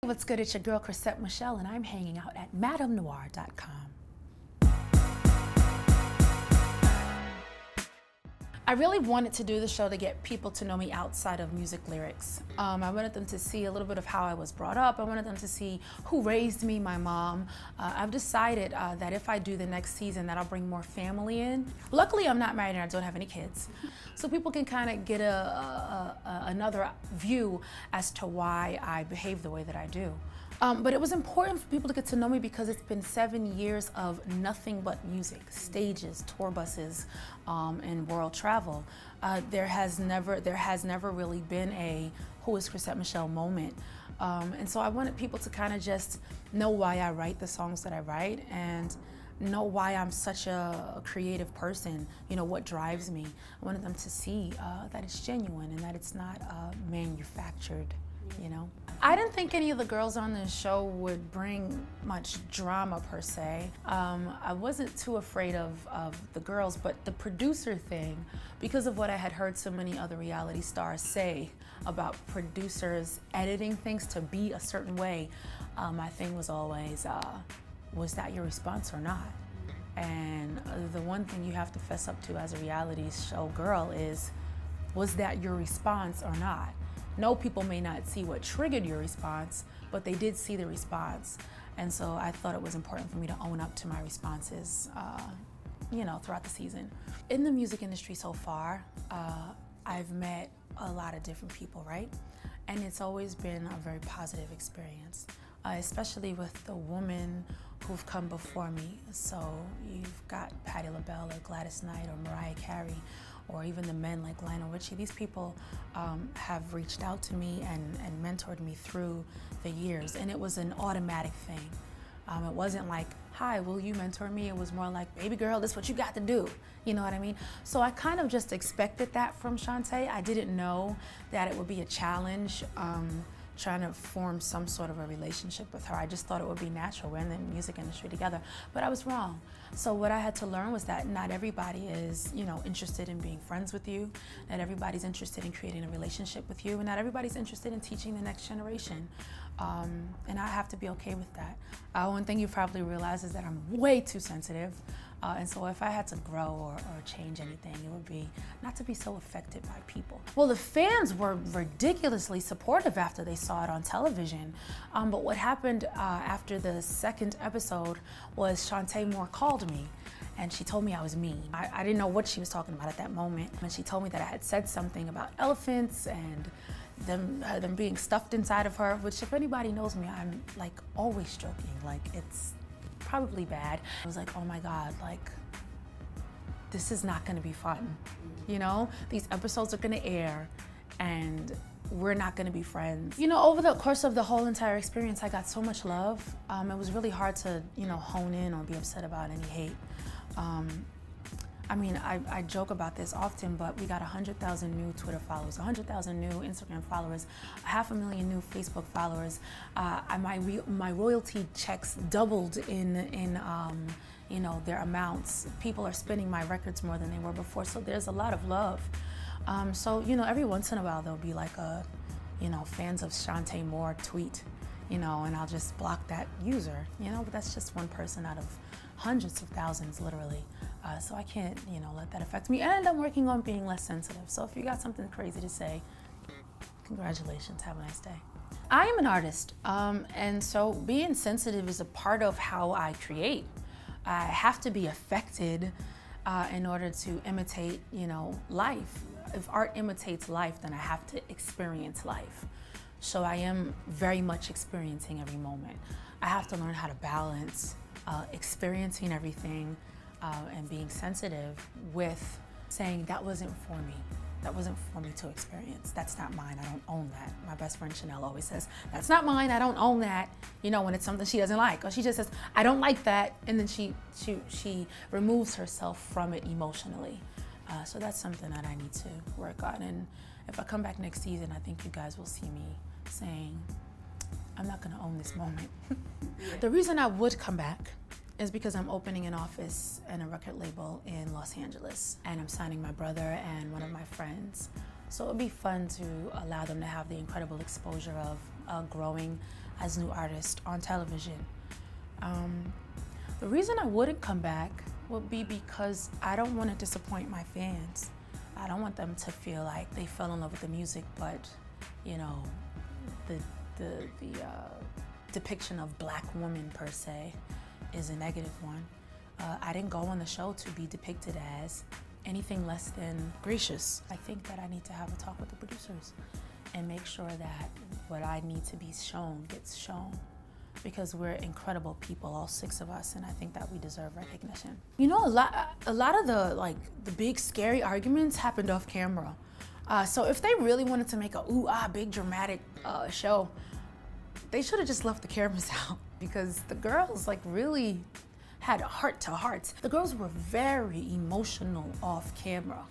What's good? It's your girl Chrisette Michele, and I'm hanging out at MadameNoire.com. I really wanted to do the show to get people to know me outside of music lyrics. I wanted them to see a little bit of how I was brought up. I wanted them to see who raised me, my mom. I've decided that if I do the next season that I'll bring more family in. Luckily, I'm not married and I don't have any kids. So people can kind of get another view as to why I behave the way that I do. But it was important for people to get to know me because it's been 7 years of nothing but music, stages, tour buses, and world travel. There has never really been a "Who is Chrisette Michele" moment. And so I wanted people to kind of just know why I write the songs that I write and know why I'm such a creative person, you know, what drives me. I wanted them to see that it's genuine and that it's not manufactured, you know. I didn't think any of the girls on this show would bring much drama per se. I wasn't too afraid of the girls, but the producer thing, because of what I had heard so many other reality stars say about producers editing things to be a certain way, my thing was always, was that your response or not? And the one thing you have to fess up to as a reality show girl is, was that your response or not? No, people may not see what triggered your response, but they did see the response. And so I thought it was important for me to own up to my responses, you know, throughout the season. In the music industry so far, I've met a lot of different people, right? And it's always been a very positive experience, especially with the women who've come before me. So you've got Patti LaBelle or Gladys Knight or Mariah Carey, or even the men like Lionel Richie. These people have reached out to me and mentored me through the years, and it was an automatic thing. It wasn't like, hi, will you mentor me? It was more like, baby girl, this is what you got to do. You know what I mean? So I kind of just expected that from Chante. I didn't know that it would be a challenge trying to form some sort of a relationship with her. I just thought it would be natural. We're in the music industry together, but I was wrong. So what I had to learn was that not everybody is, you know, interested in being friends with you. Not everybody's interested in creating a relationship with you, and not everybody's interested in teaching the next generation. And I have to be okay with that. One thing you probably realize is that I'm way too sensitive. And so if I had to grow or change anything, it would be not to be so affected by people. Well, the fans were ridiculously supportive after they saw it on television. But what happened after the second episode was Chante Moore called me and she told me I was mean. I didn't know what she was talking about at that moment. And she told me that I had said something about elephants and them being stuffed inside of her, which if anybody knows me, I'm like always joking. Like it's probably bad. I was like, oh my God, like, this is not gonna be fun. You know, these episodes are gonna air and we're not gonna be friends. You know, over the course of the whole entire experience, I got so much love. It was really hard to, you know, hone in or be upset about any hate. I mean, I joke about this often, but we got 100,000 new Twitter followers, 100,000 new Instagram followers, 500,000 new Facebook followers. My royalty checks doubled in you know, their amounts. People are spinning my records more than they were before, so there's a lot of love. So, you know, every once in a while there'll be like a, you know, fans of Chante Moore tweet, you know, and I'll just block that user, you know, but that's just one person out of hundreds of thousands, literally. So I can't, you know, let that affect me. And I'm working on being less sensitive. So if you got something crazy to say, congratulations, have a nice day. I am an artist, and so being sensitive is a part of how I create. I have to be affected in order to imitate, you know, life. If art imitates life, then I have to experience life. So I am very much experiencing every moment. I have to learn how to balance experiencing everything and being sensitive with saying that wasn't for me. That wasn't for me to experience. That's not mine, I don't own that. My best friend Chanel always says, that's not mine, I don't own that. You know, when it's something she doesn't like, or she just says, I don't like that, and then she removes herself from it emotionally. So that's something that I need to work on. And if I come back next season, I think you guys will see me saying, I'm not gonna own this moment. The reason I would come back is because I'm opening an office and a record label in Los Angeles, and I'm signing my brother and one of my friends. So it would be fun to allow them to have the incredible exposure of growing as new artists on television. The reason I wouldn't come back would be because I don't want to disappoint my fans. I don't want them to feel like they fell in love with the music, but you know, the depiction of black woman per se is a negative one. I didn't go on the show to be depicted as anything less than gracious. I think that I need to have a talk with the producers and make sure that what I need to be shown gets shown, because we're incredible people, all 6 of us, and I think that we deserve recognition. You know, a lot of the big scary arguments happened off camera. So if they really wanted to make a big dramatic show, they should have just left the cameras out, because the girls really had heart-to-hearts. The girls were very emotional off camera.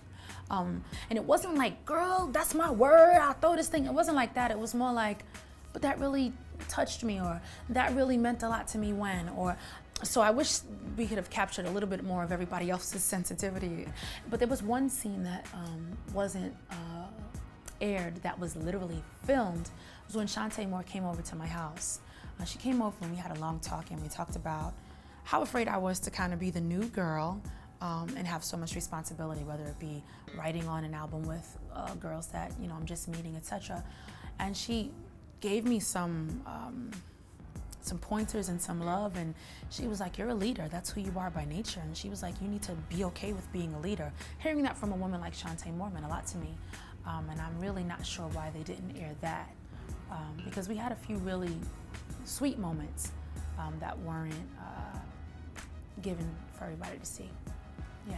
And it wasn't like, girl, that's my word, I'll throw this thing. It wasn't like that. It was more like, but that really touched me, or that really meant a lot to me when, or so I wish we could have captured a little bit more of everybody else's sensitivity. But there was one scene that wasn't aired that was literally filmed. It was when Chante Moore came over to my house. She came over and we had a long talk, and we talked about how afraid I was to kind of be the new girl and have so much responsibility, whether it be writing on an album with girls that, you know, I'm just meeting, etc. And she gave me some pointers and some love, and she was like, you're a leader, that's who you are by nature. And she was like, you need to be okay with being a leader. Hearing that from a woman like Chante Moore meant a lot to me, and I'm really not sure why they didn't air that, because we had a few really sweet moments that weren't given for everybody to see. Yeah.